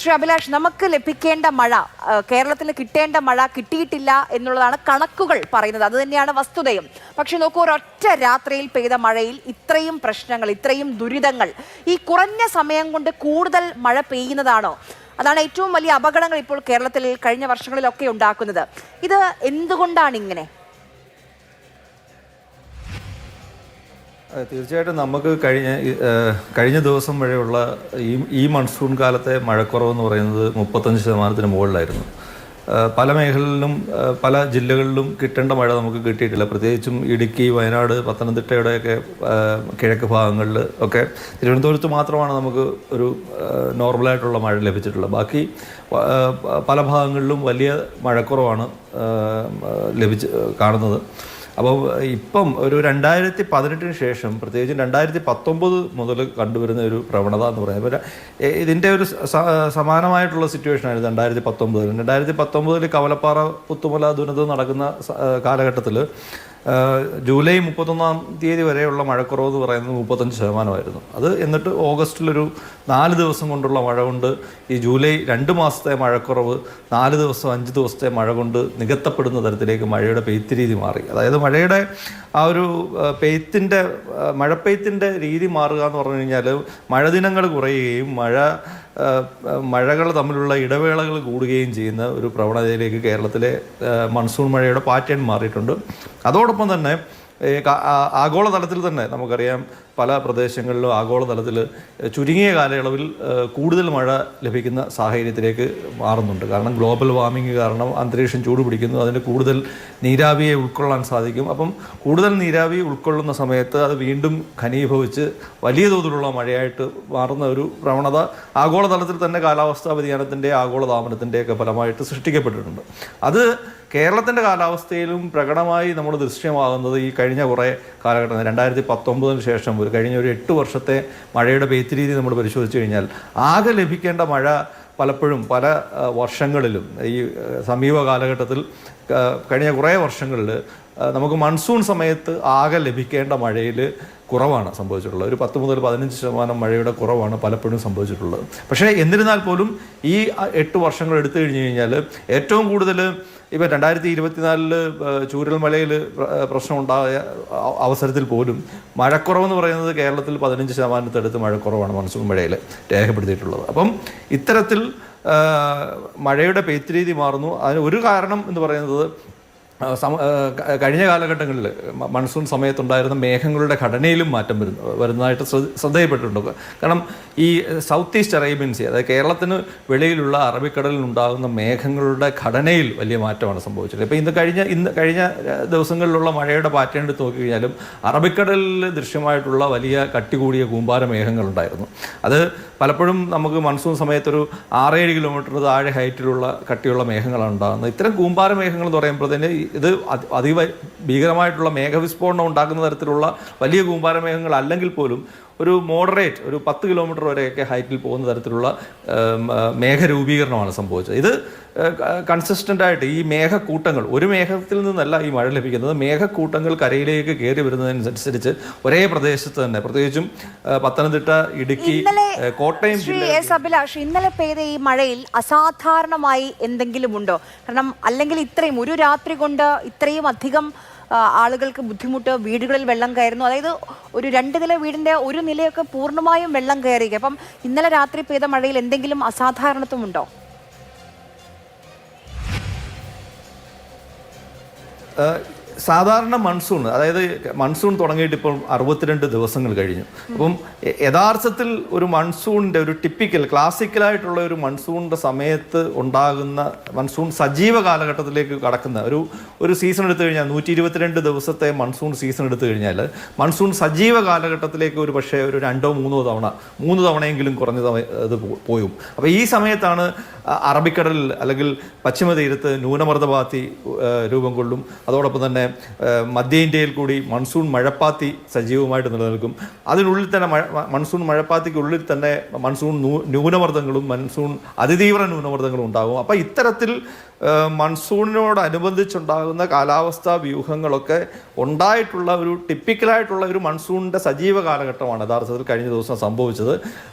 ശ്രീ അഭിലാഷ്, നമുക്ക് ലഭിക്കേണ്ട മഴ, കേരളത്തിൽ കിട്ടേണ്ട മഴ കിട്ടിയിട്ടില്ല എന്നുള്ളതാണ് കണക്കുകൾ പറയുന്നത്. അത് തന്നെയാണ് വസ്തുതയും. പക്ഷെ നോക്കൂ, ഒരൊറ്റ രാത്രിയിൽ പെയ്ത മഴയിൽ ഇത്രയും പ്രശ്നങ്ങൾ, ഇത്രയും ദുരിതങ്ങൾ ഈ കുറഞ്ഞ സമയം കൊണ്ട് കൂടുതൽ മഴ പെയ്യുന്നതാണോ? അതാണ് ഏറ്റവും വലിയ അപകടങ്ങൾ ഇപ്പോൾ കേരളത്തിൽ കഴിഞ്ഞ വർഷങ്ങളിലൊക്കെ ഉണ്ടാക്കുന്നത്. ഇത് എന്തുകൊണ്ടാണ് ഇങ്ങനെ? തീർച്ചയായിട്ടും നമുക്ക് കഴിഞ്ഞ ദിവസം വരെയുള്ള ഈ മൺസൂൺ കാലത്തെ മഴക്കുറവെന്ന് പറയുന്നത് 35% മുകളിലായിരുന്നു. പല മേഖലകളിലും പല ജില്ലകളിലും കിട്ടേണ്ട മഴ നമുക്ക് കിട്ടിയിട്ടില്ല. പ്രത്യേകിച്ചും ഇടുക്കി, വയനാട്, പത്തനംതിട്ടയുടെയൊക്കെ കിഴക്ക് ഭാഗങ്ങളിൽ ഒക്കെ തിരുവനന്തപുരത്ത് മാത്രമാണ് നമുക്ക് ഒരു നോർമലായിട്ടുള്ള മഴ ലഭിച്ചിട്ടുള്ളത്. ബാക്കി പല ഭാഗങ്ങളിലും വലിയ മഴക്കുറവാണ് കാണുന്നത്. അപ്പോൾ ഇപ്പം ഒരു 2018 ശേഷം, പ്രത്യേകിച്ചും 2019 മുതൽ കണ്ടുവരുന്ന ഒരു പ്രവണത എന്ന് പറയുന്നത്, ഇതിൻ്റെ ഒരു സമാനമായിട്ടുള്ള സിറ്റുവേഷനായിരുന്നു 2019. 2019 കവലപ്പാറ പുത്തുമല ദുരന്തം നടക്കുന്ന കാലഘട്ടത്തിൽ ജൂലൈ 31 വരെയുള്ള മഴക്കുറവ് എന്ന് പറയുന്നത് 35%. അത് എന്നിട്ട് ഓഗസ്റ്റിലൊരു 4 ദിവസം കൊണ്ടുള്ള മഴ കൊണ്ട് ഈ ജൂലൈ 2 മാസത്തെ മഴക്കുറവ് 4 ദിവസം 5 ദിവസത്തെ മഴ കൊണ്ട് നികത്തപ്പെടുന്ന തരത്തിലേക്ക് മഴയുടെ പെയ്ത്ത് രീതി മാറി. അതായത് മഴയുടെ ആ ഒരു മഴപ്പെയ്ത്തിൻ്റെ രീതി മാറുക എന്ന് പറഞ്ഞു കഴിഞ്ഞാൽ മഴദിനങ്ങൾ കുറയുകയും മഴകൾ തമ്മിലുള്ള ഇടവേളകൾ കൂടുകയും ചെയ്യുന്ന ഒരു പ്രവണതയിലേക്ക് കേരളത്തിലെ മൺസൂൺ മഴയുടെ പാറ്റേൺ മാറിയിട്ടുണ്ട്. അതോടൊപ്പം തന്നെ ആഗോളതലത്തിൽ തന്നെ നമുക്കറിയാം, പല പ്രദേശങ്ങളിലും ആഗോളതലത്തിൽ ചുരുങ്ങിയ കാലയളവിൽ കൂടുതൽ മഴ ലഭിക്കുന്ന സാഹചര്യത്തിലേക്ക് മാറുന്നുണ്ട്. കാരണം ഗ്ലോബൽ വാർമിംഗ് കാരണം അന്തരീക്ഷം ചൂട് പിടിക്കുന്നു, അതിന് കൂടുതൽ നീരാവിയെ ഉൾക്കൊള്ളാൻ സാധിക്കും. അപ്പം കൂടുതൽ നീരാവി ഉൾക്കൊള്ളുന്ന സമയത്ത് അത് വീണ്ടും ഘനീഭവിച്ച് വലിയ തോതിലുള്ള മഴയായിട്ട് മാറുന്ന ഒരു പ്രവണത ആഗോളതലത്തിൽ തന്നെ കാലാവസ്ഥാ വ്യതിയാനത്തിൻ്റെ, ആഗോളതാപനത്തിൻ്റെയൊക്കെ ഫലമായിട്ട് സൃഷ്ടിക്കപ്പെട്ടിട്ടുണ്ട്. അത് കേരളത്തിൻ്റെ കാലാവസ്ഥയിലും പ്രകടമായി നമ്മൾ ദൃശ്യമാകുന്നത് ഈ കഴിഞ്ഞ കുറേ കാലഘട്ടം 2019 ശേഷം കഴിഞ്ഞ ഒരു 8 വർഷത്തെ മഴയുടെ പെയ്ത്ത് രീതി നമ്മൾ പരിശോധിച്ച് കഴിഞ്ഞാൽ ആകെ ലഭിക്കേണ്ട മഴ പലപ്പോഴും പല വർഷങ്ങളിലും ഈ സമീപ കാലഘട്ടത്തിൽ കഴിഞ്ഞ കുറേ വർഷങ്ങളിൽ നമുക്ക് മൺസൂൺ സമയത്ത് ആകെ ലഭിക്കേണ്ട മഴയിൽ കുറവാണ് സംഭവിച്ചിട്ടുള്ളത്. ഒരു 10 മുതൽ 15% മഴയുടെ കുറവാണ് പലപ്പോഴും സംഭവിച്ചിട്ടുള്ളത്. പക്ഷേ എന്നിരുന്നാൽ പോലും ഈ 8 വർഷങ്ങൾ എടുത്തു കഴിഞ്ഞ് കഴിഞ്ഞാൽ ഏറ്റവും കൂടുതൽ ഇപ്പം 2024 ചൂരൽമലയിൽ പ്രശ്നമുണ്ടായ അവസരത്തിൽ പോലും മഴക്കുറവെന്ന് പറയുന്നത് കേരളത്തിൽ 15% മഴക്കുറവാണ് മൺസൂൺ മഴയിൽ രേഖപ്പെടുത്തിയിട്ടുള്ളത്. അപ്പം ഇത്തരത്തിൽ മഴയുടെ പെയ്ത്ത് രീതി മാറുന്നു. അതിന് ഒരു കാരണം എന്ന് പറയുന്നത് കഴിഞ്ഞ കാലഘട്ടങ്ങളിൽ മൺസൂൺ സമയത്തുണ്ടായിരുന്ന മേഘങ്ങളുടെ ഘടനയിലും മാറ്റം വരുന്നതായിട്ട് ശ്രദ്ധയിൽപ്പെട്ടിട്ടുണ്ട്. കാരണം ഈ സൗത്ത് ഈസ്റ്റ് അറേബ്യൻ സീ, അതായത് കേരളത്തിന് വെളിയിലുള്ള അറബിക്കടലിൽ ഉണ്ടാകുന്ന മേഘങ്ങളുടെ ഘടനയിൽ വലിയ മാറ്റമാണ് സംഭവിച്ചത്. ഇപ്പോൾ കഴിഞ്ഞ ദിവസങ്ങളിലുള്ള മഴയുടെ പാറ്റേൺ എടുത്ത് നോക്കിക്കഴിഞ്ഞാലും അറബിക്കടലിൽ ദൃശ്യമായിട്ടുള്ള വലിയ കട്ടി കൂടിയ കൂമ്പാര മേഘങ്ങളുണ്ടായിരുന്നു. അത് പലപ്പോഴും നമുക്ക് മൺസൂൺ സമയത്തൊരു 6-7 കിലോമീറ്റർ താഴെ ഹൈറ്റിലുള്ള കട്ടിയുള്ള മേഘങ്ങളാണ് ഉണ്ടാകുന്നത്. ഇത്തരം കൂമ്പാര മേഘങ്ങൾ എന്ന് പറയുമ്പോൾ തന്നെ ഇത് ഭീകരമായിട്ടുള്ള മേഘവിസ്ഫോടനം ഉണ്ടാക്കുന്ന തരത്തിലുള്ള വലിയ കൂമ്പാര മേഘങ്ങൾ അല്ലെങ്കിൽ പോലും ഒരു മോഡറേറ്റ്, ഒരു 10 കിലോമീറ്റർ വരെയൊക്കെ ഹൈറ്റിൽ പോകുന്ന തരത്തിലുള്ള മേഘരൂപീകരണമാണ് സംഭവിച്ചത്. ഇത് കൺസിസ്റ്റൻ്റായിട്ട് ഈ മേഘക്കൂട്ടങ്ങൾ, ഒരു മേഘത്തിൽ നിന്നല്ല ഈ മഴ ലഭിക്കുന്നത്, മേഘക്കൂട്ടങ്ങൾ കരയിലേക്ക് കയറി വരുന്നതിനനുസരിച്ച് ഒരേ പ്രദേശത്ത് തന്നെ, പ്രത്യേകിച്ചും പത്തനംതിട്ട, ഇടുക്കി, കോട്ടയം അഭിലാഷ്, ഇന്നലെ പെയ്ത ഈ മഴയിൽ അസാധാരണമായി എന്തെങ്കിലും ഉണ്ടോ? കാരണം അല്ലെങ്കിൽ ഇത്രയും ഒരു രാത്രി കൊണ്ട് ഇത്രയും അധികം ആളുകൾക്ക് ബുദ്ധിമുട്ട്, വീടുകളിൽ വെള്ളം കയറുന്നു. അതായത് ഒരു 2 നില വീടിൻ്റെ ഒരു നിലയൊക്കെ പൂർണ്ണമായും വെള്ളം കയറിയിരിക്കുക. അപ്പം ഇന്നലെ രാത്രി പെയ്ത മഴയിൽ എന്തെങ്കിലും അസാധാരണത്വമുണ്ടോ? സാധാരണ മൺസൂൺ, അതായത് മൺസൂൺ തുടങ്ങിയിട്ട് ഇപ്പോൾ 62 ദിവസങ്ങൾ കഴിഞ്ഞു. അപ്പം യഥാർത്ഥത്തിൽ ഒരു മൺസൂണിൻ്റെ ഒരു ടിപ്പിക്കൽ ക്ലാസിക്കലായിട്ടുള്ള ഒരു മൺസൂണിൻ്റെ സമയത്ത് ഉണ്ടാകുന്ന മൺസൂൺ സജീവ കാലഘട്ടത്തിലേക്ക് കടക്കുന്ന ഒരു സീസൺ എടുത്തു കഴിഞ്ഞാൽ 122 ദിവസത്തെ മൺസൂൺ സീസൺ എടുത്തു കഴിഞ്ഞാൽ മൺസൂൺ സജീവ കാലഘട്ടത്തിലേക്ക് ഒരു പക്ഷേ ഒരു 2-3 തവണയെങ്കിലും കുറഞ്ഞ ഇത് പോയും. അപ്പോൾ ഈ സമയത്താണ് അറബിക്കടലിൽ അല്ലെങ്കിൽ പശ്ചിമ തീരത്ത് ന്യൂനമർദ്ദപാത്തി രൂപം കൊള്ളും. അതോടൊപ്പം തന്നെ മധ്യ ഇന്ത്യയിൽ കൂടി മൺസൂൺ മഴപ്പാത്തി സജീവമായിട്ട് നിലനിൽക്കും. അതിനുള്ളിൽ തന്നെ മൺസൂൺ മഴപ്പാത്തിക്കുള്ളിൽ തന്നെ മൺസൂൺ ന്യൂനമർദ്ദങ്ങളും മൺസൂൺ അതിതീവ്ര ന്യൂനമർദ്ദങ്ങളും ഉണ്ടാകും. അപ്പോൾ ഇത്തരത്തിൽ മൺസൂണിനോടനുബന്ധിച്ചുണ്ടാകുന്ന കാലാവസ്ഥാ വ്യൂഹങ്ങളൊക്കെ ഉണ്ടായിട്ടുള്ള ഒരു ടിപ്പിക്കലായിട്ടുള്ള ഒരു മൺസൂണിൻ്റെ സജീവ കാലഘട്ടമാണ് യഥാർത്ഥത്തിൽ കഴിഞ്ഞ ദിവസം സംഭവിച്ചത്.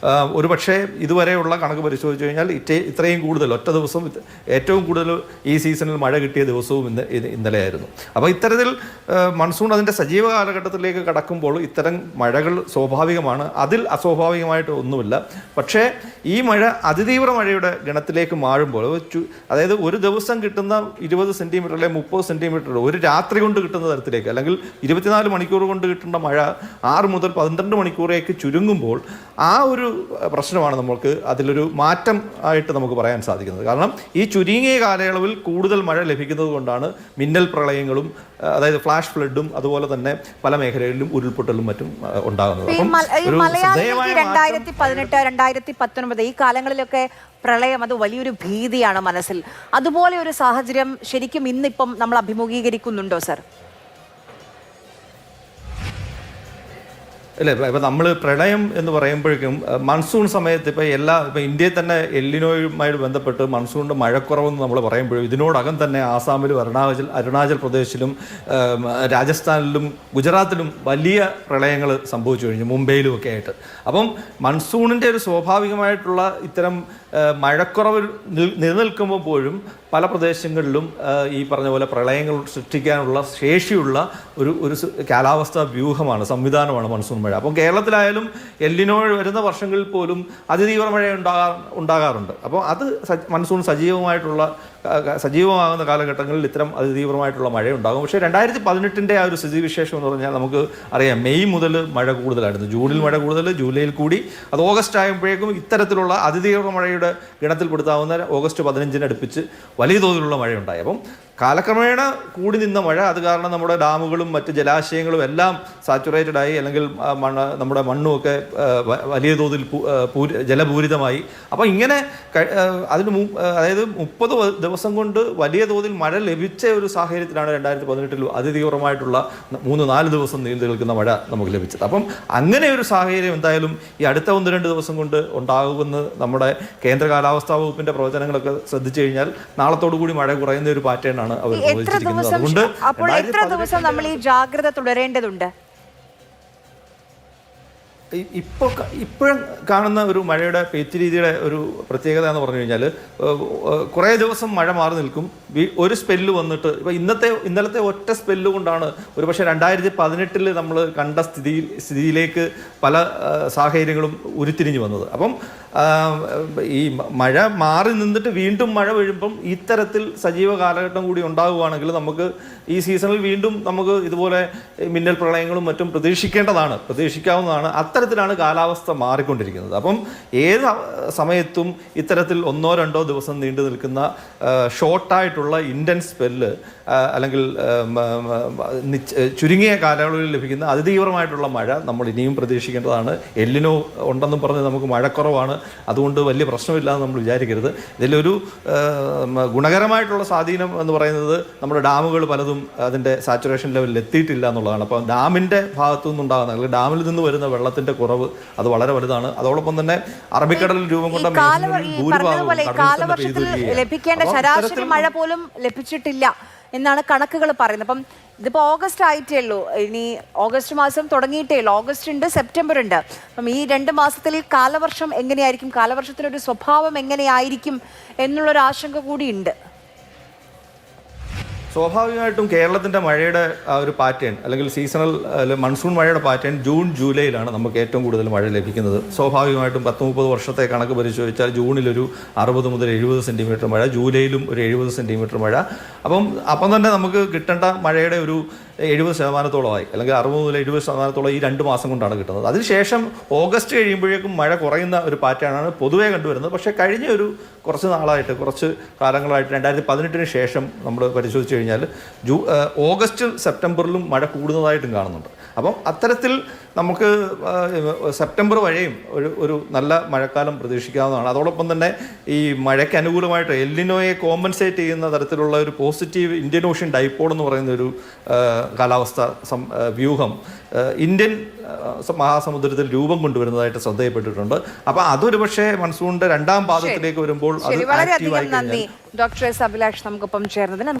ഒരു പക്ഷേ ഇതുവരെയുള്ള കണക്ക് പരിശോധിച്ച് കഴിഞ്ഞാൽ ഇത്രയും കൂടുതൽ ഒറ്റ ദിവസം ഏറ്റവും കൂടുതൽ ഈ സീസണിൽ മഴ കിട്ടിയ ദിവസവും ഇന്നലെയായിരുന്നു. അപ്പോൾ ഇത്തരത്തിൽ മൺസൂൺ അതിൻ്റെ സജീവ കാലഘട്ടത്തിലേക്ക് കടക്കുമ്പോൾ ഇത്തരം മഴകൾ സ്വാഭാവികമാണ്, അതിൽ അസ്വാഭാവികമായിട്ട് ഒന്നുമില്ല. പക്ഷേ ഈ മഴ അതിതീവ്ര മഴയുടെ ഗണത്തിലേക്ക് മാറുമ്പോൾ, അതായത് ഒരു ദിവസം കിട്ടുന്ന 20 സെൻറ്റിമീറ്റർ അല്ലെങ്കിൽ 30 സെൻറ്റിമീറ്റർ ഒരു രാത്രി കൊണ്ട് കിട്ടുന്ന തരത്തിലേക്ക്, അല്ലെങ്കിൽ 24 മണിക്കൂർ കൊണ്ട് കിട്ടേണ്ട മഴ 6 മുതൽ 12 മണിക്കൂറേക്ക് ചുരുങ്ങുമ്പോൾ ആ ഒരു പ്രശ്നമാണ് നമുക്ക് അതിലൊരു മാറ്റം ആയിട്ട് നമുക്ക് പറയാൻ സാധിക്കുന്നത്. കാരണം ഈ ചുരുങ്ങിയ കാലയളവിൽ കൂടുതൽ മഴ ലഭിക്കുന്നത് കൊണ്ടാണ് മിന്നൽ പ്രളയങ്ങളും, അതായത് ഫ്ലാഷ് ഫ്ലഡും, അതുപോലെ തന്നെ പല മേഖലകളിലും ഉരുൾപൊട്ടലും മറ്റും ഉണ്ടാകുന്നത്. 2018, 2019 ഈ കാലങ്ങളിലൊക്കെ പ്രളയം അത് വലിയൊരു ഭീതിയാണ് മനസ്സിൽ. അതുപോലെ ഒരു സാഹചര്യം ശരിക്കും ഇന്നിപ്പം നമ്മൾ അഭിമുഖീകരിക്കുന്നുണ്ടോ സർ? അല്ലേ, ഇപ്പം നമ്മൾ പ്രളയം എന്ന് പറയുമ്പോഴേക്കും മൺസൂൺ സമയത്ത് ഇപ്പം ഇന്ത്യയിൽ തന്നെ എല്ലിനോയുമായി ബന്ധപ്പെട്ട് മൺസൂണിൻ്റെ മഴക്കുറവെന്ന് നമ്മൾ പറയുമ്പോഴും ഇതിനോടകം തന്നെ ആസാമിലും അരുണാചൽ പ്രദേശിലും രാജസ്ഥാനിലും ഗുജറാത്തിലും വലിയ പ്രളയങ്ങൾ സംഭവിച്ചു കഴിഞ്ഞു, മുംബൈയിലും ഒക്കെ ആയിട്ട്. അപ്പം മൺസൂണിൻ്റെ ഒരു സ്വാഭാവികമായിട്ടുള്ള ഇത്തരം മഴക്കുറവ് നിലനിൽക്കുമ്പോൾ പോലും പല പ്രദേശങ്ങളിലും ഈ പറഞ്ഞ പോലെ പ്രളയങ്ങൾ സൃഷ്ടിക്കാനുള്ള ശേഷിയുള്ള ഒരു കാലാവസ്ഥാ വ്യൂഹമാണ്, സംവിധാനമാണ് മൺസൂൺ മഴ. അപ്പം കേരളത്തിലായാലും എല്ലിനോ വരുന്ന വർഷങ്ങളിൽ പോലും അതിതീവ്ര മഴ ഉണ്ടാകാറുണ്ട്. അപ്പോൾ അത് മൺസൂൺ സജീവമാകുന്ന കാലഘട്ടങ്ങളിൽ ഇത്തരം അതിതീവ്രമായിട്ടുള്ള മഴ ഉണ്ടാകും. പക്ഷേ 2018 ആ ഒരു സ്ഥിതിവിശേഷം എന്ന് പറഞ്ഞാൽ നമുക്ക് അറിയാം, മെയ് മുതൽ മഴ കൂടുതലായിരുന്നു, ജൂണിൽ മഴ കൂടുതൽ, ജൂലൈയിൽ കൂടി, അത് ഓഗസ്റ്റ് ആയപ്പോഴേക്കും ഇത്തരത്തിലുള്ള അതിതീവ്ര മഴയുടെ ഗണത്തിൽപ്പെടുത്താവുന്ന ഓഗസ്റ്റ് 15 അടുപ്പിച്ച് വലിയ തോതിലുള്ള മഴയുണ്ടായി. അപ്പം കാലക്രമേണ കൂടി നിന്ന മഴ, അത് കാരണം നമ്മുടെ ഡാമുകളും മറ്റ് ജലാശയങ്ങളും എല്ലാം സാച്ചുറേറ്റഡ് ആയി, അല്ലെങ്കിൽ നമ്മുടെ മണ്ണുമൊക്കെ വലിയ തോതിൽ ജലപൂരിതമായി. അപ്പോൾ ഇങ്ങനെ അതായത് 30 ദിവസം കൊണ്ട് വലിയ തോതിൽ മഴ ലഭിച്ച ഒരു സാഹചര്യത്തിലാണ് 2018 അതിതീവ്രമായിട്ടുള്ള 3-4 ദിവസം നീണ്ടു നിൽക്കുന്ന മഴ നമുക്ക് ലഭിച്ചത്. അപ്പം അങ്ങനെ ഒരു സാഹചര്യം എന്തായാലും ഈ അടുത്ത 1-2 ദിവസം കൊണ്ട് ഉണ്ടാകുമെന്ന് നമ്മുടെ കേന്ദ്ര കാലാവസ്ഥാ വകുപ്പിന്റെ പ്രവചനങ്ങളൊക്കെ ശ്രദ്ധിച്ചു കഴിഞ്ഞാൽ നാളത്തോടു കൂടി മഴ കുറയുന്ന ഒരു പാറ്റേൺ ആണ് അവർ പ്രവചിച്ചിരിക്കുന്നത്. അതുകൊണ്ട് അപ്പോൾ എത്ര ദിവസം നമ്മൾ ഈ ജാഗ്രത തുടരേണ്ടതുണ്ട്? ഇപ്പോഴും കാണുന്ന ഒരു മഴയുടെ പെയ്ത്ത് രീതിയുടെ ഒരു പ്രത്യേകത എന്ന് പറഞ്ഞു കഴിഞ്ഞാൽ, കുറേ ദിവസം മഴ മാറി നിൽക്കും, ഒരു സ്പെല്ല് വന്നിട്ട് ഇപ്പോൾ ഇന്നലത്തെ ഒറ്റ സ്പെല്ല് കൊണ്ടാണ് ഒരു പക്ഷേ 2018 നമ്മൾ കണ്ട സ്ഥിതിയിലേക്ക് പല സാഹചര്യങ്ങളും ഉരുത്തിരിഞ്ഞു വന്നത്. അപ്പം ഈ മഴ മാറി നിന്നിട്ട് വീണ്ടും മഴ വീഴുമ്പം ഇത്തരത്തിൽ സജീവ കാലഘട്ടം കൂടി ഉണ്ടാവുകയാണെങ്കിൽ നമുക്ക് ഈ സീസണിൽ വീണ്ടും നമുക്ക് ഇതുപോലെ മിന്നൽ പ്രളയങ്ങളും മറ്റും പ്രതീക്ഷിക്കാവുന്നതാണ്. അത്തരത്തിലാണ് കാലാവസ്ഥ മാറിക്കൊണ്ടിരിക്കുന്നത്. അപ്പം ഏത് സമയത്തും ഇത്തരത്തിൽ 1-2 ദിവസം നീണ്ടു നിൽക്കുന്ന ഷോർട്ടായിട്ടുള്ള ഇൻറ്റൻസ് സ്പെല്ല്, അല്ലെങ്കിൽ ചുരുങ്ങിയ കാലയളവിൽ ലഭിക്കുന്ന അതിതീവ്രമായിട്ടുള്ള മഴ നമ്മൾ ഇനിയും പ്രതീക്ഷിക്കേണ്ടതാണ്. എല്ലിനോ ഉണ്ടെന്നും പറഞ്ഞ് നമുക്ക് മഴക്കുറവാണ്, അതുകൊണ്ട് വലിയ പ്രശ്നമില്ല എന്ന് നമ്മൾ വിചാരിക്കരുത്. ഇതിലൊരു ഗുണകരമായിട്ടുള്ള സ്വാധീനം എന്ന് പറയുന്നത് നമ്മുടെ ഡാമുകൾ പലതും അതിൻ്റെ സാച്ചുറേഷൻ ലെവലിൽ എത്തിയിട്ടില്ല എന്നുള്ളതാണ്. അപ്പോൾ ഡാമിൻ്റെ ഭാഗത്തു നിന്നുണ്ടാകുന്ന, അല്ലെങ്കിൽ ഡാമിൽ നിന്ന് വരുന്ന വെള്ളത്തിൻ്റെ കുറവ് അത് വളരെ വലുതാണ്. അതോടൊപ്പം തന്നെ അറബിക്കടലിൽ രൂപം കൊണ്ട കാലവർഷത്തിൽ ലഭിക്കേണ്ട ശരാശരി മഴ പോലും ലഭിച്ചിട്ടില്ല എന്നാണ് കണക്കുകൾ പറയുന്നത്. അപ്പം ഇതിപ്പോൾ ഓഗസ്റ്റ് ആയിട്ടേ ഉള്ളൂ, ഇനി ഓഗസ്റ്റ് മാസം തുടങ്ങിയിട്ടേ ഉള്ളൂ. ഓഗസ്റ്റ് ഉണ്ട്, സെപ്റ്റംബർ ഉണ്ട്. അപ്പം ഈ 2 മാസത്തിൽ കാലവർഷം എങ്ങനെയായിരിക്കും, കാലവർഷത്തിനൊരു സ്വഭാവം എങ്ങനെയായിരിക്കും എന്നുള്ളൊരു ആശങ്ക കൂടിയുണ്ട്. സ്വാഭാവികമായിട്ടും കേരളത്തിൻ്റെ മഴയുടെ ആ ഒരു പാറ്റേൺ, അല്ലെങ്കിൽ സീസണൽ മൺസൂൺ മഴയുടെ പാറ്റേൺ ജൂൺ ജൂലൈയിലാണ് നമുക്ക് ഏറ്റവും കൂടുതൽ മഴ ലഭിക്കുന്നത്. സ്വാഭാവികമായിട്ടും 10-30 വർഷത്തെ കണക്ക് പരിശോധിച്ചാൽ ജൂണിലൊരു 60 മുതൽ 70 സെൻറ്റിമീറ്റർ മഴ, ജൂലൈയിലും ഒരു 70 സെൻറ്റിമീറ്റർ മഴ. അപ്പം തന്നെ നമുക്ക് കിട്ടേണ്ട മഴയുടെ ഒരു 70%, അല്ലെങ്കിൽ 60 മുതൽ 70% ഈ 2 മാസം കൊണ്ടാണ് കിട്ടുന്നത്. അതിനുശേഷം ഓഗസ്റ്റ് കഴിയുമ്പോഴേക്കും മഴ കുറയുന്ന ഒരു പാറ്റേണാണ് പൊതുവേ കണ്ടുവരുന്നത്. പക്ഷേ കഴിഞ്ഞ കുറച്ച് നാളായിട്ട്, കുറച്ച് കാലങ്ങളായിട്ട് 2018 ശേഷം നമ്മൾ പരിശോധിച്ച് കഴിഞ്ഞാൽ ഓഗസ്റ്റ് സെപ്റ്റംബറിലും മഴ കൂടുന്നതായിട്ടും കാണുന്നുണ്ട്. അപ്പം അത്തരത്തിൽ നമുക്ക് സെപ്റ്റംബർ വരെയും ഒരു നല്ല മഴക്കാലം പ്രതീക്ഷിക്കാവുന്നതാണ്. അതോടൊപ്പം തന്നെ ഈ മഴയ്ക്ക് അനുകൂലമായിട്ട് എൽനിനോയെ കോമ്പൻസേറ്റ് ചെയ്യുന്ന തരത്തിലുള്ള ഒരു പോസിറ്റീവ് ഇന്ത്യൻ ഓഷ്യൻ ഡൈപോൾ എന്ന് പറയുന്ന ഒരു കാലാവസ്ഥ വ്യൂഹം ഇന്ത്യൻ മഹാസമുദ്രത്തിൽ രൂപം കൊണ്ടുവരുന്നതായിട്ട് ശ്രദ്ധയപ്പെട്ടിട്ടുണ്ട്. അപ്പോൾ അതൊരു പക്ഷേ മൺസൂണിന്റെ രണ്ടാം പാദത്തിലേക്ക് വരുമ്പോൾ അത് വളരെയധികം നന്ദി ഡോക്ടർ എസ് അഭിലാഷ് നമുക്കൊപ്പം ചേർന്നതിന്.